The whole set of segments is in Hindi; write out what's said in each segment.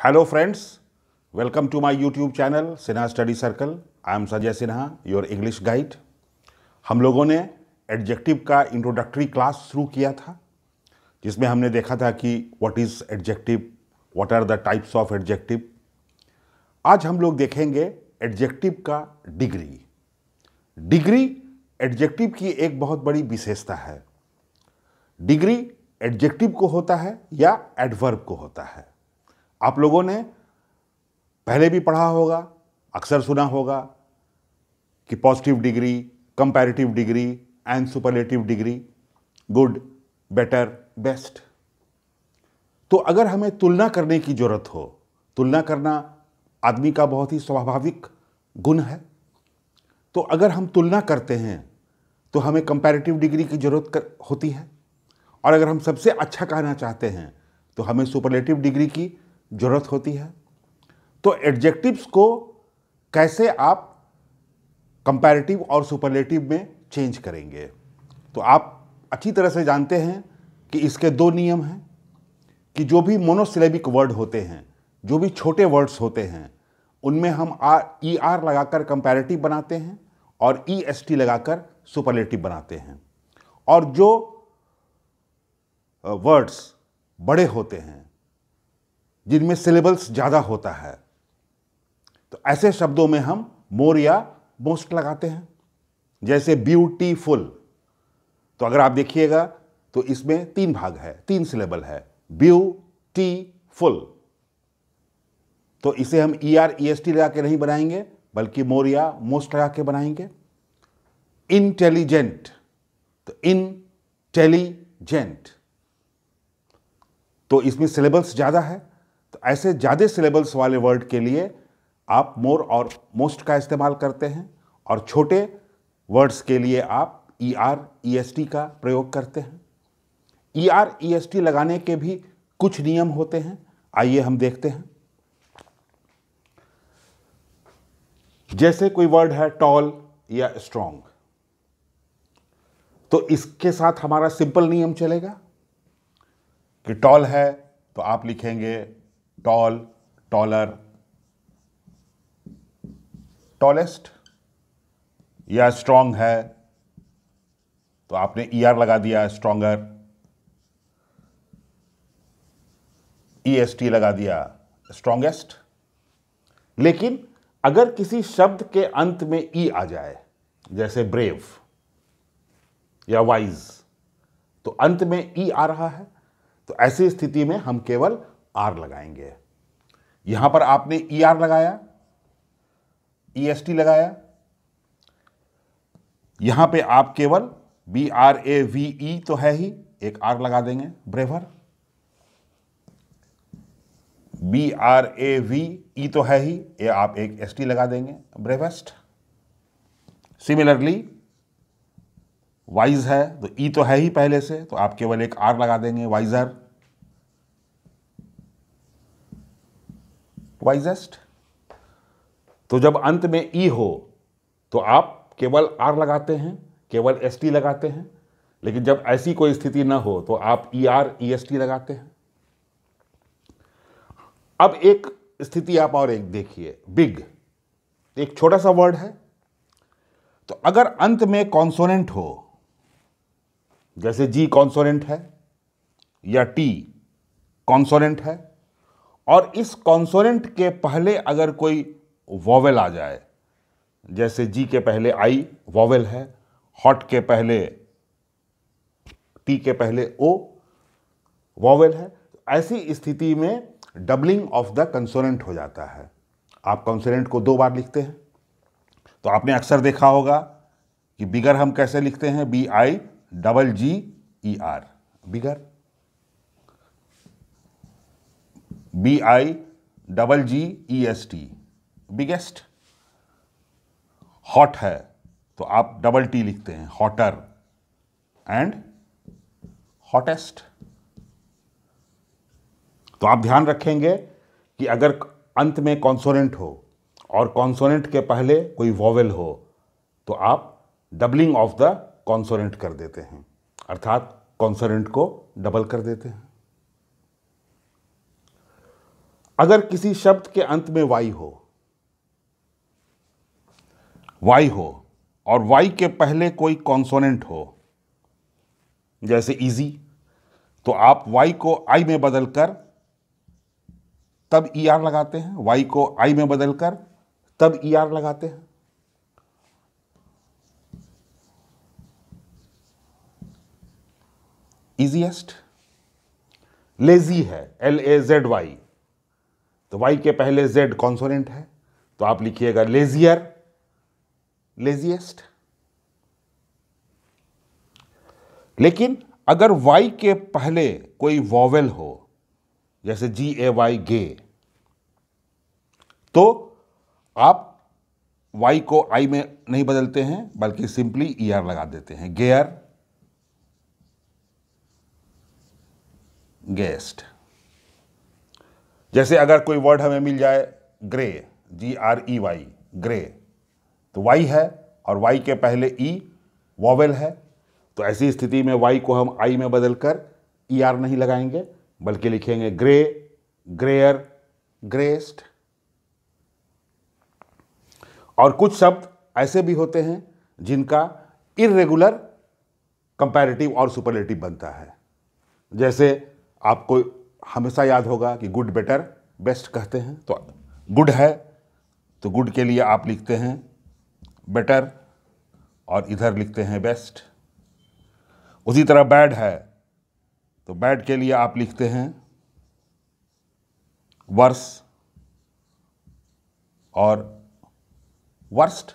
Hello friends, welcome to my YouTube channel Sinha Study Circle. I am Sanjay Sinha, your English guide. हम लोगों ने एडजेक्टिव का इंट्रोडक्टरी क्लास शुरू किया था, जिसमें हमने देखा था कि what is adjective, what are the types of adjective. आज हम लोग देखेंगे एडजेक्टिव का डिग्री. डिग्री एडजेक्टिव की एक बहुत बड़ी विशेषता है. डिग्री एडजेक्टिव को होता है या एडवर्ब को होता है. आप लोगों ने पहले भी पढ़ा होगा, अक्सर सुना होगा कि positive degree, comparative degree and superlative degree, good, better, best. तो अगर हमें तुलना करने की जरूरत हो, तुलना करना आदमी का बहुत ही स्वाभाविक गुण है, तो अगर हम तुलना करते हैं तो हमें कंपैरेटिव डिग्री की जरूरत होती है, और अगर हम सबसे अच्छा कहना चाहते हैं तो हमें सुपरलेटिव डिग्री की जरूरत होती है. तो एडजेक्टिव्स को कैसे आप कंपैरेटिव और सुपरलेटिव में चेंज करेंगे, तो आप अच्छी तरह से जानते हैं कि इसके दो नियम हैं कि जो भी मोनोसिलेबिक वर्ड होते हैं, जो भी छोटे वर्ड्स होते हैं, उनमें हम ई आर लगाकर कंपैरेटिव बनाते हैं और ई एस टी लगाकर सुपरलेटिव बनाते हैं. और जो वर्ड्स बड़े होते हैं, जिनमें सिलेबल्स ज़्यादा होता है, तो ऐसे शब्दों में हम मोर या मोस्ट लगाते हैं. जैसे ब्यूटीफुल, तो अगर आप देखिएगा तो इसमें 3 भाग है, 3 सिलेबल है, ब्यूटीफुल. तो इसे हम E R E S T लगा के नहीं बनाएंगे, बल्कि मोर या मोस्ट लगा के बनाएंगे. इंटेलिजेंट, तो इंटेलिजेंट, तो इसमें सिलेबल्स ज़्यादा है. तो ऐसे ज़्यादा सिलेबल्स वाले वर्ड के लिए आप मोर और मोस्ट का इस्तेमाल करते हैं, और छोटे वर्ड्स के लिए आप E R E S T का प्रयोग करते हैं. E R E S T लगाने के भी कुछ नियम होते हैं, आइए हम देखते हैं. जैसे कोई वर्ड है टॉल या स्ट्रॉन्ग, तो इसके साथ हमारा सिंपल नियम चलेगा कि टॉल है तो आप लिखेंगे टॉल, टॉलर, टॉलेस्ट. या स्ट्रॉन्ग है तो आपने ई आर लगा दिया, स्ट्रॉन्गर. ई एस टी लगा दिया, स्ट्रॉन्गेस्ट. लेकिन अगर किसी शब्द के अंत में ई आ जाए, जैसे ब्रेव या वाइज, तो अंत में ई आ रहा है, तो ऐसी स्थिति में हम केवल आर लगाएंगे. यहां पर आपने ई आर लगाया, ई एस टी लगाया, यहां पे आप केवल B R A V E तो है ही, एक आर लगा देंगे, braver. B R A V E तो है ही, ये आप एक एस टी लगा देंगे, ब्रेवेस्ट. सिमिलरली वाइज है तो ई तो है ही पहले से, तो आप केवल एक आर लगा देंगे, वाइजर, वाइजेस्ट. तो जब अंत में ई हो तो आप केवल आर लगाते हैं, केवल एस टी लगाते हैं. लेकिन जब ऐसी कोई स्थिति ना हो तो आप E R E S T लगाते हैं. अब एक स्थिति आप और एक देखिए, बिग, एक छोटा सा वर्ड है, तो अगर अंत में कॉन्सोनेंट हो, जैसे जी कॉन्सोनेंट है या टी कॉन्सोनेंट है, और इस कॉन्सोनेंट के पहले अगर कोई वॉवेल आ जाए, जैसे जी के पहले आई वॉवेल है, हॉट के पहले, टी के पहले ओ वॉवेल है, तो ऐसी स्थिति में डबलिंग ऑफ द कंसोनेंट हो जाता है. आप कंसोनेंट को 2 बार लिखते हैं. तो आपने अक्सर देखा होगा कि बिगर हम कैसे लिखते हैं, B I double G E R, bigger. B I double G E S T, biggest. Hot है तो आप डबल टी लिखते हैं, हॉटर एंड हॉटेस्ट. तो आप ध्यान रखेंगे कि अगर अंत में कॉन्सोनेंट हो और कॉन्सोनेंट के पहले कोई वॉवेल हो, तो आप डबलिंग ऑफ द कॉन्सोनेंट कर देते हैं, अर्थात कॉन्सोनेंट को डबल कर देते हैं. अगर किसी शब्द के अंत में वाई हो और वाई के पहले कोई कॉन्सोनेंट हो, जैसे इजी, तो आप वाई को आई में बदलकर तब ई आर लगाते हैं, वाई को आई में बदलकर तब ई आर लगाते हैं। इजीएस्ट। लेजी है, LAZY, तो वाई के पहले जेड कॉन्सोनेंट है, तो आप लिखिएगा लेजियर, लेजीएस्ट। लेकिन अगर वाई के पहले कोई वॉवेल हो, जैसे GAY, गे, तो आप वाई को आई में नहीं बदलते हैं बल्कि सिंपली ई आर लगा देते हैं, गेयर, गेस्ट। जैसे अगर कोई वर्ड हमें मिल जाए ग्रे, GREY, ग्रे, तो वाई है और वाई के पहले ई वॉवेल है, तो ऐसी स्थिति में वाई को हम आई में बदलकर ई आर नहीं लगाएंगे बल्कि लिखेंगे ग्रे, ग्रेयर, ग्रेस्ट। और कुछ शब्द ऐसे भी होते हैं जिनका इर्रेगुलर कंपैरेटिव और सुपरलेटिव बनता है। जैसे आपको हमेशा याद होगा कि गुड, बेटर, बेस्ट कहते हैं, तो गुड है तो गुड के लिए आप लिखते हैं बेटर और इधर लिखते हैं बेस्ट। उसी तरह बैड है तो बैड के लिए आप लिखते हैं वर्स और वर्स्ट।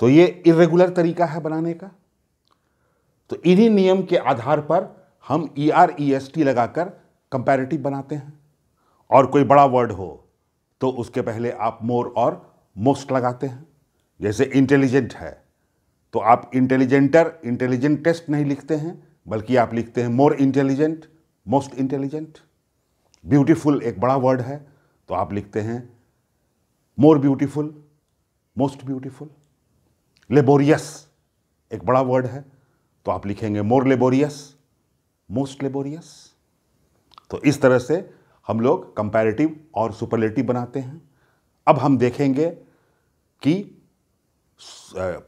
तो ये इर्रेगुलर तरीका है बनाने का। तो इन्हीं नियम के आधार पर हम EREST लगाकर कंपैरेटिव बनाते हैं। और कोई बड़ा वर्ड हो तो उसके पहले आप मोर और मोस्ट लगाते हैं। जैसे इंटेलिजेंट है तो आप इंटेलिजेंटेस्ट नहीं लिखते हैं बल्कि आप लिखते हैं more intelligent, most intelligent. Beautiful एक बड़ा वर्ड है तो आप लिखते हैं more beautiful, most beautiful. Laborious एक बड़ा वर्ड है तो आप लिखेंगे मोर लेबोरियस, मोस्ट लेबोरियस। तो इस तरह से हम लोग कंपैरेटिव और सुपरलेटिव बनाते हैं। अब हम देखेंगे कि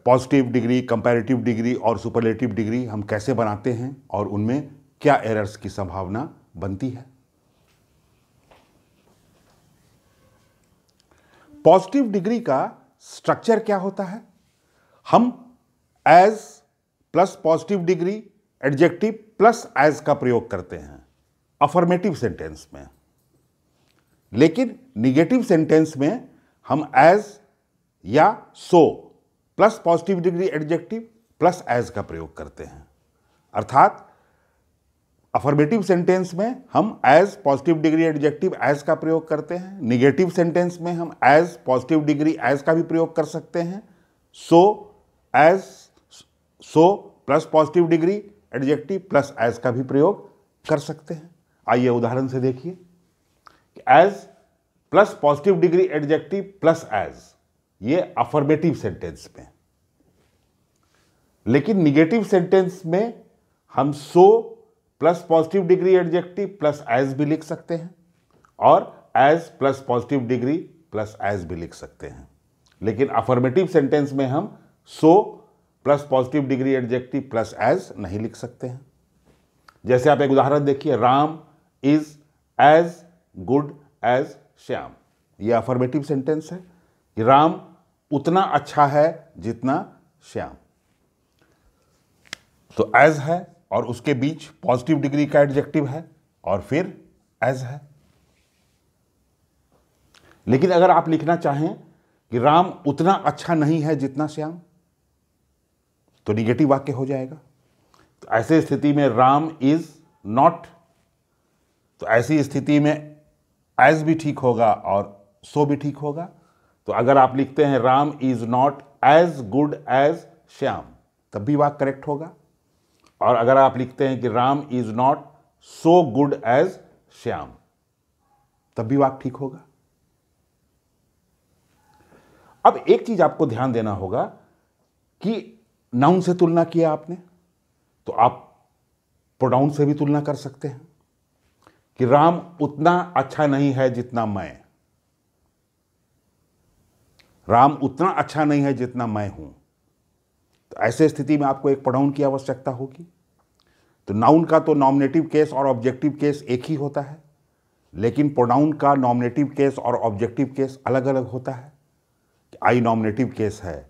पॉजिटिव डिग्री, कंपैरेटिव डिग्री और सुपरलेटिव डिग्री हम कैसे बनाते हैं और उनमें क्या एरर्स की संभावना बनती है। पॉजिटिव डिग्री का स्ट्रक्चर क्या होता है? हम as plus positive degree, adjective plus as का प्रयोग करते हैं अफर्मेटिव सेंटेंस में। लेकिन निगेटिव सेंटेंस में हम एज या so plus positive degree adjective plus as का प्रयोग करते हैं। अर्थात अफर्मेटिव सेंटेंस में हम as positive degree adjective as का प्रयोग करते हैं, निगेटिव सेंटेंस में हम एज पॉजिटिव डिग्री एज का भी प्रयोग कर सकते हैं, so as so plus positive degree adjective plus as का भी प्रयोग कर सकते हैं। आइए उदाहरण से देखिए। As plus positive degree adjective plus as, ये अफर्मेटिव सेंटेंस में। लेकिन निगेटिव सेंटेंस में हम so plus positive degree adjective plus as भी लिख सकते हैं और as plus positive degree plus as भी लिख सकते हैं। लेकिन अफर्मेटिव सेंटेंस में हम so plus positive degree adjective plus as नहीं लिख सकते हैं। जैसे आप एक उदाहरण देखिए, Ram is as good as Shyam. यह अफर्मेटिव सेंटेंस है कि राम उतना अच्छा है जितना श्याम। तो एज है और उसके बीच पॉजिटिव डिग्री का एडजेक्टिव है और फिर एज है। लेकिन अगर आप लिखना चाहें कि राम उतना अच्छा नहीं है जितना श्याम, तो निगेटिव वाक्य हो जाएगा। तो ऐसे स्थिति में राम इज नॉट, तो ऐसी स्थिति में एज भी ठीक होगा और सो भी ठीक होगा। तो अगर आप लिखते हैं Ram is not as good as Shyam, तब भी वाक्य करेक्ट होगा। और अगर आप लिखते हैं कि Ram is not so good as Shyam, तब भी वाक्य ठीक होगा। अब एक चीज आपको ध्यान देना होगा कि नाउन से तुलना किया आपने, तो आप प्रोनाउन से भी तुलना कर सकते हैं कि राम उतना अच्छा नहीं है जितना मैं, राम उतना अच्छा नहीं है जितना मैं हूं। तो ऐसे स्थिति में आपको एक प्रोनाउन की आवश्यकता होगी। तो नाउन का तो नॉमिनेटिव केस और ऑब्जेक्टिव केस एक ही होता है, लेकिन प्रोनाउन का नॉमिनेटिव केस और ऑब्जेक्टिव केस अलग अलग होता है। आई नॉमिनेटिव केस है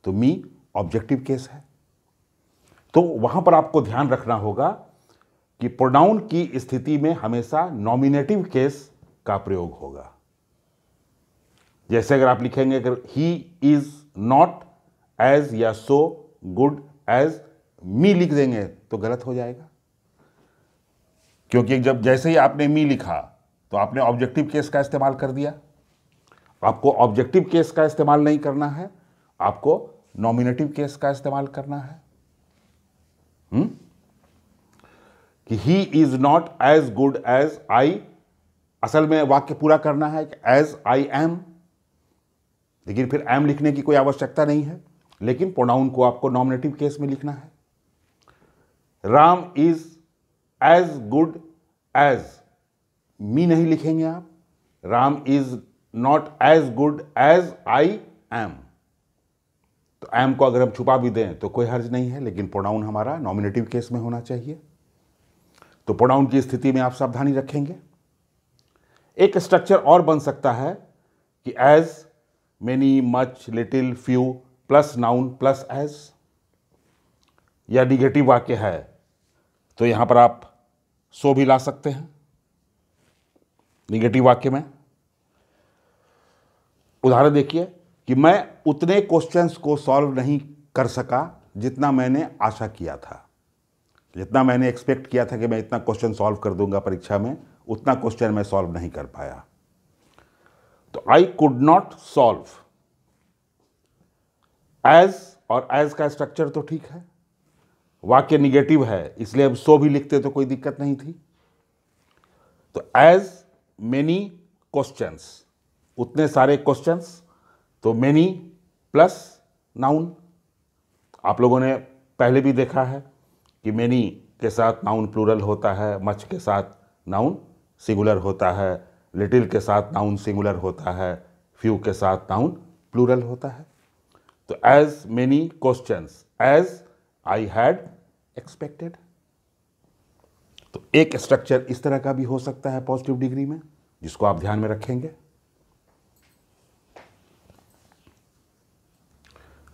तो मी ऑब्जेक्टिव केस है। तो वहां पर आपको ध्यान रखना होगा कि प्रोनाउन की स्थिति में हमेशा नॉमिनेटिव केस का प्रयोग होगा। जैसे अगर आप लिखेंगे अगर ही इज नॉट एज या सो गुड एज मी लिख देंगे तो गलत हो जाएगा, क्योंकि जब जैसे ही आपने मी लिखा तो आपने ऑब्जेक्टिव केस का इस्तेमाल कर दिया। आपको ऑब्जेक्टिव केस का इस्तेमाल नहीं करना है, आपको नॉमिनेटिव केस का इस्तेमाल करना है। कि he is not as good as I, असल में वाक्य पूरा करना है कि एज आई एम, लेकिन फिर एम लिखने की कोई आवश्यकता नहीं है, लेकिन प्रोनाउन को आपको नॉमिनेटिव केस में लिखना है। Ram is as good as, me नहीं लिखेंगे आप। Ram is not as good as I am, तो एम को अगर हम छुपा भी दें तो कोई हर्ज नहीं है, लेकिन प्रोनाउन हमारा नॉमिनेटिव केस में होना चाहिए। तो प्रोनाउन की स्थिति में आप सावधानी रखेंगे। एक स्ट्रक्चर और बन सकता है कि as, many, much, little, few plus noun plus as, या निगेटिव वाक्य है तो यहां पर आप सो भी ला सकते हैं। निगेटिव वाक्य में उदाहरण देखिए कि मैं उतने क्वेश्चंस को सॉल्व नहीं कर सका जितना मैंने आशा किया था। जितना मैंने एक्सपेक्ट किया था कि मैं इतना क्वेश्चन सॉल्व कर दूंगा परीक्षा में, उतना क्वेश्चन मैं सॉल्व नहीं कर पाया। तो I could not solve. As और एज का स्ट्रक्चर तो ठीक है, वाक्य निगेटिव है इसलिए अब सो भी लिखते तो कोई दिक्कत नहीं थी। तो एज मेनी क्वेश्चंस, उतने सारे क्वेश्चंस, तो मेनी प्लस नाउन। आप लोगों ने पहले भी देखा है कि मेनी के साथ नाउन प्लूरल होता है, मच के साथ नाउन सिंगुलर होता है, लिटिल के साथ नाउन सिंगुलर होता है, फ्यू के साथ नाउन प्लूरल होता है। तो as many questions as I had expected. तो एक स्ट्रक्चर इस तरह का भी हो सकता है पॉजिटिव डिग्री में, जिसको आप ध्यान में रखेंगे।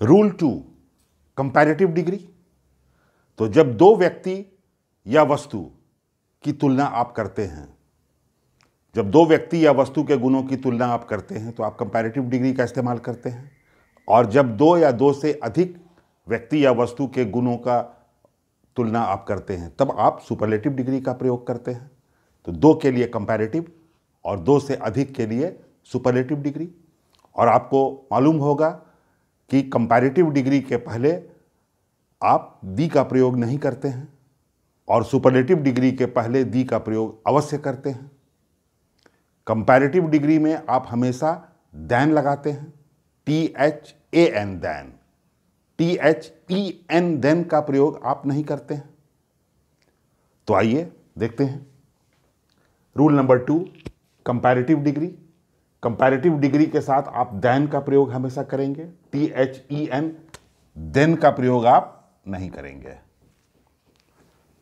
Rule 2, comparative degree. तो जब दो व्यक्ति या वस्तु की तुलना आप करते हैं, जब दो व्यक्ति या वस्तु के गुणों की तुलना आप करते हैं तो आप कंपैरेटिव डिग्री का इस्तेमाल करते हैं। और जब दो या दो से अधिक व्यक्ति या वस्तु के गुणों का तुलना आप करते हैं तब आप सुपरलेटिव डिग्री का प्रयोग करते हैं। तो दो के लिए कंपैरेटिव और दो से अधिक के लिए सुपरलेटिव डिग्री। और आपको मालूम होगा कि कंपैरेटिव डिग्री के पहले आप दी का प्रयोग नहीं करते हैं और सुपरलेटिव डिग्री के पहले दी का प्रयोग अवश्य करते हैं। कंपैरेटिव डिग्री में आप हमेशा दैन लगाते हैं, THAN दैन, THEN देन का प्रयोग आप नहीं करते हैं। तो आइए देखते हैं rule number 2, comparative degree. Comparative degree के साथ आप दैन का प्रयोग हमेशा करेंगे, THEN देन का प्रयोग आप नहीं करेंगे।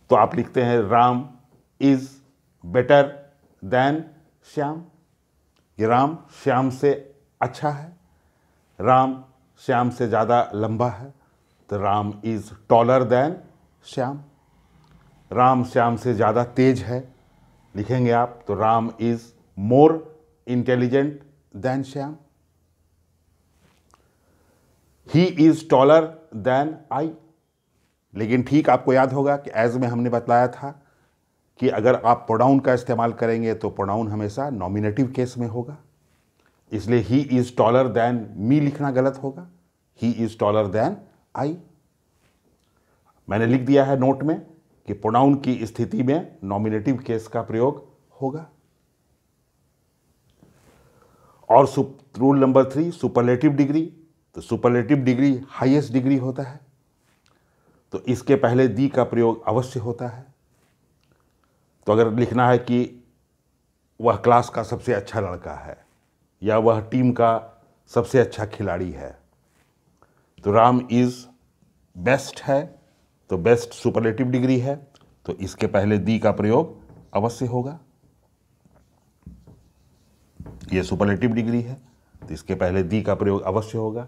तो आप लिखते हैं Ram is better than Shyam. ये राम श्याम से अच्छा है, राम श्याम से ज़्यादा लंबा है, तो Ram is taller than Shyam. Ram Shyam से ज़्यादा तेज है, लिखेंगे आप, तो Ram is more intelligent than Shyam. He is taller than I. लेकिन ठीक आपको याद होगा कि एज में हमने बतलाया था कि अगर आप प्रोनाउन का इस्तेमाल करेंगे तो प्रोनाउन हमेशा नॉमिनेटिव केस में होगा, इसलिए he is taller than me लिखना गलत होगा, he is taller than I. मैंने लिख दिया है नोट में कि प्रोनाउन की स्थिति में नॉमिनेटिव केस का प्रयोग होगा। और रूल नंबर 3, सुपरलेटिव डिग्री। तो सुपरलेटिव डिग्री हाईएस्ट डिग्री होता है, तो इसके पहले दी का प्रयोग अवश्य होता है। तो अगर लिखना है कि वह क्लास का सबसे अच्छा लड़का है या वह टीम का सबसे अच्छा खिलाड़ी है। तो राम इज बेस्ट है, तो बेस्ट सुपरलेटिव डिग्री है, तो इसके पहले दी का प्रयोग अवश्य होगा। ये सुपरलेटिव डिग्री है तो इसके पहले दी का प्रयोग अवश्य होगा।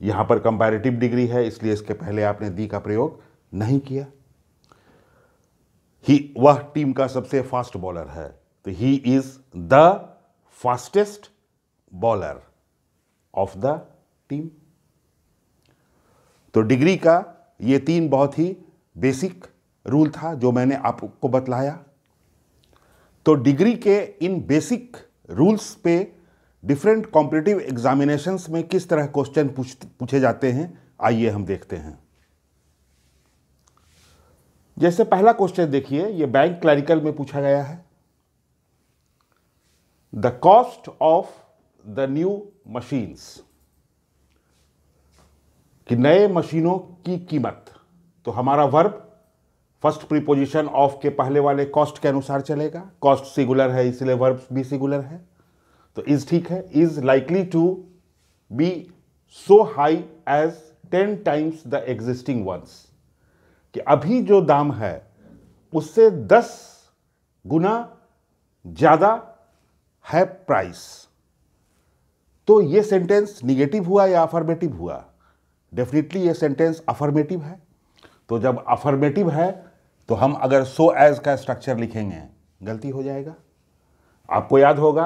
यहां पर कंपैरेटिव डिग्री है इसलिए इसके पहले आपने दी का प्रयोग नहीं किया। वह टीम का सबसे फास्ट बॉलर है तो he is the fastest bowler of the team. तो डिग्री का ये 3 बहुत ही बेसिक रूल था जो मैंने आपको बतलाया। तो डिग्री के इन बेसिक रूल्स पे डिफरेंट कॉम्पिटिटिव एग्जामिनेशंस में किस तरह क्वेश्चन पूछे जाते हैं, आइए हम देखते हैं। जैसे पहला क्वेश्चन देखिए, ये बैंक क्लरिकल में पूछा गया है। The cost of the new machines, कि नए मशीनों की कीमत। तो हमारा वर्ब फर्स्ट प्रीपोजिशन ऑफ के पहले वाले कॉस्ट के अनुसार चलेगा। कॉस्ट सिंगुलर है इसलिए वर्ब भी सिंगुलर है, तो इज ठीक है। Is likely to be so high as 10 times the existing ones, कि अभी जो दाम है उससे 10 गुना ज्यादा है प्राइस। तो ये सेंटेंस निगेटिव हुआ या अफर्मेटिव हुआ? डेफिनेटली ये सेंटेंस अफर्मेटिव है। तो जब अफर्मेटिव है तो हम अगर सो एज का स्ट्रक्चर लिखेंगे गलती हो जाएगा। आपको याद होगा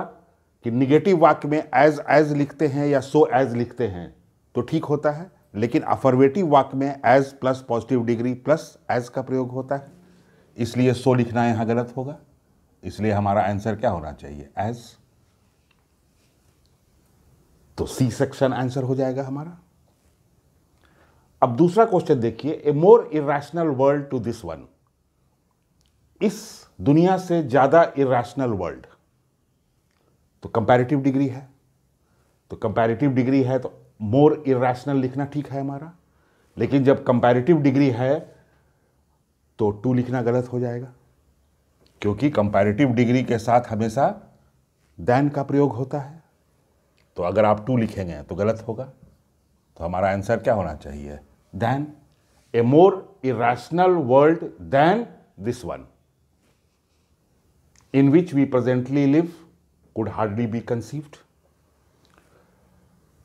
कि निगेटिव वाक्य में एज लिखते हैं या सो एज लिखते हैं तो ठीक होता है, लेकिन अफर्मेटिव वाक्य में as plus positive degree plus as का प्रयोग होता है, इसलिए सो लिखना यहां गलत होगा। इसलिए हमारा आंसर क्या होना चाहिए? एज। तो सी सेक्शन आंसर हो जाएगा हमारा। अब दूसरा क्वेश्चन देखिए, a more irrational world to this one, इस दुनिया से ज्यादा इरेशनल वर्ल्ड। तो कंपैरेटिव डिग्री है, तो कंपैरेटिव डिग्री है तो मोर इरेशनल लिखना ठीक है हमारा, लेकिन जब कंपैरेटिव डिग्री है तो टू लिखना गलत हो जाएगा, क्योंकि कंपैरेटिव डिग्री के साथ हमेशा देन का प्रयोग होता है। तो अगर आप टू लिखेंगे तो गलत होगा। तो हमारा आंसर क्या होना चाहिए? Then. A more irrational world than this one in which we presently live could hardly be conceived,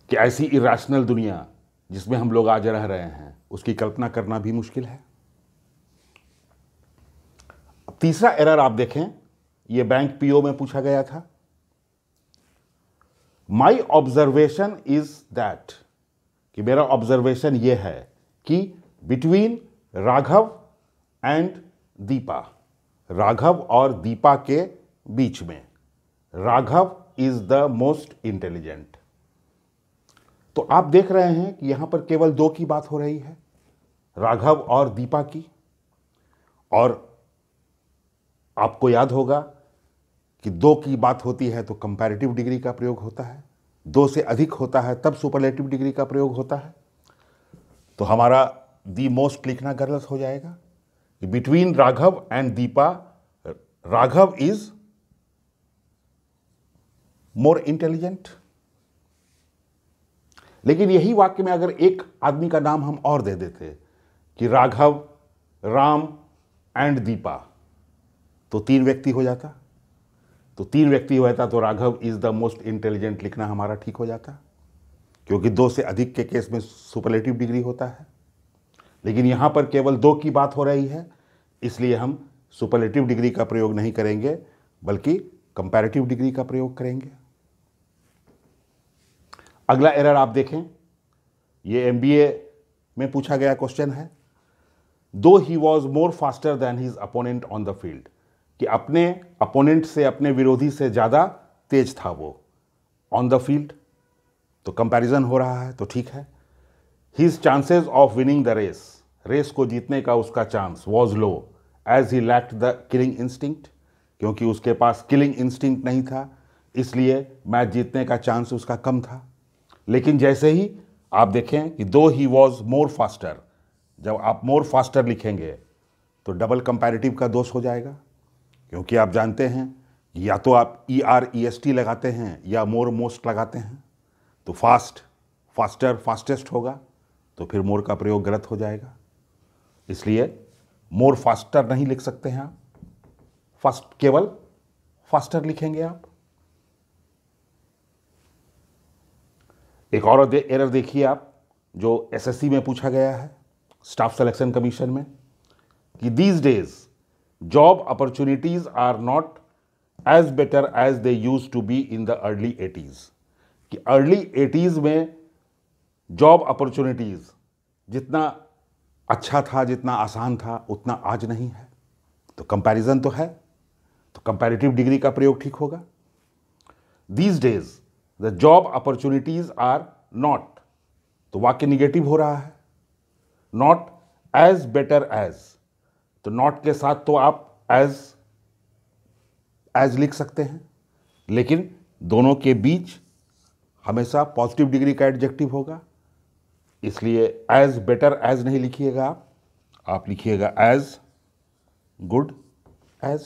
कि ऐसी इरेशनल दुनिया जिसमें हम लोग आज रह रहे हैं उसकी कल्पना करना भी मुश्किल है। अब तीसरा एरर आप देखें, यह बैंक पीओ में पूछा गया था। माई ऑब्जर्वेशन इज दैट, कि मेरा ऑब्जर्वेशन यह है कि बिटवीन राघव एंड दीपा, राघव और दीपा के बीच में Raghav is the most intelligent. तो आप देख रहे हैं कि यहां पर केवल 2 की बात हो रही है, राघव और दीपा की। और आपको याद होगा कि 2 की बात होती है तो कंपैरेटिव डिग्री का प्रयोग होता है, 2 से अधिक होता है तब सुपरलेटिव डिग्री का प्रयोग होता है। तो हमारा दी मोस्ट लिखना गलत हो जाएगा। Between Raghav and Deepa, Raghav is more intelligent. लेकिन यही वाक्य में अगर एक आदमी का नाम हम और दे देते कि राघव, राम एंड दीपा, तो 3 व्यक्ति हो जाता। तो 3 व्यक्ति हो जाता तो Raghav is the most intelligent लिखना हमारा ठीक हो जाता, क्योंकि 2 से अधिक के केस में सुपरलेटिव डिग्री होता है। लेकिन यहां पर केवल 2 की बात हो रही है, इसलिए हम सुपरलेटिव डिग्री का प्रयोग नहीं करेंगे बल्कि कंपैरेटिव डिग्री का प्रयोग करेंगे। अगला एरर आप देखें, ये एमबीए में पूछा गया क्वेश्चन है। दो he was more faster than his opponent on the field, कि अपने अपोनेंट से, अपने विरोधी से ज्यादा तेज था वो ऑन द फील्ड। तो कंपैरिजन हो रहा है तो ठीक है। His chances of winning the race, race को जीतने का उसका chance was low as he lacked the killing instinct, क्योंकि उसके पास किलिंग इंस्टिंक्ट नहीं था इसलिए मैच जीतने का चांस उसका कम था। लेकिन जैसे ही आप देखें कि दो ही वॉज मोर फास्टर, जब आप मोर फास्टर लिखेंगे तो डबल कंपैरेटिव का दोष हो जाएगा, क्योंकि आप जानते हैं या तो आप EREST लगाते हैं या मोर मोस्ट लगाते हैं, तो फास्ट, फास्टर, फास्टेस्ट होगा, तो फिर मोर का प्रयोग गलत हो जाएगा। इसलिए मोर फास्टर नहीं लिख सकते हैं आप, फास्ट केवल फास्टर लिखेंगे आप। एक और एरर देखिए आप, जो SSC में पूछा गया है, स्टाफ सिलेक्शन कमीशन में, कि these days job opportunities are not as better as they use to be in the early 80s, कि अर्ली 80s में जॉब अपॉर्चुनिटीज जितना अच्छा था, जितना आसान था, उतना आज नहीं है। तो कंपैरिजन तो है, तो कंपैरेटिव डिग्री का प्रयोग ठीक होगा। These days the job opportunities are not, तो वाक्य निगेटिव हो रहा है, नॉट एज बेटर एज, तो नॉट के साथ तो आप एज लिख सकते हैं, लेकिन दोनों के बीच हमेशा पॉजिटिव डिग्री का एडजेक्टिव होगा, इसलिए एज बेटर एज नहीं लिखिएगा आप लिखिएगा एज गुड एज।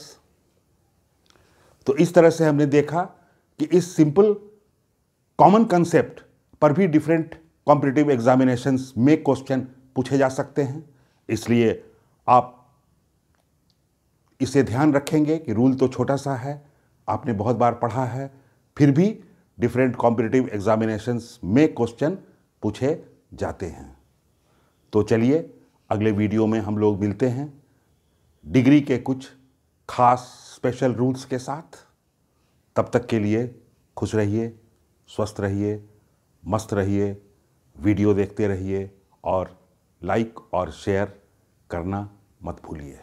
तो इस तरह से हमने देखा कि इस सिंपल कॉमन कंसेप्ट पर भी डिफरेंट कॉम्पिटिटिव एग्जामिनेशंस में क्वेश्चन पूछे जा सकते हैं। इसलिए आप इसे ध्यान रखेंगे कि रूल तो छोटा सा है, आपने बहुत बार पढ़ा है, फिर भी डिफरेंट कॉम्पिटिटिव एग्जामिनेशंस में क्वेश्चन पूछे जाते हैं। तो चलिए अगले वीडियो में हम लोग मिलते हैं डिग्री के कुछ खास स्पेशल रूल्स के साथ। तब तक के लिए खुश रहिए, स्वस्थ रहिए, मस्त रहिए, वीडियो देखते रहिए और लाइक और शेयर करना मत भूलिए।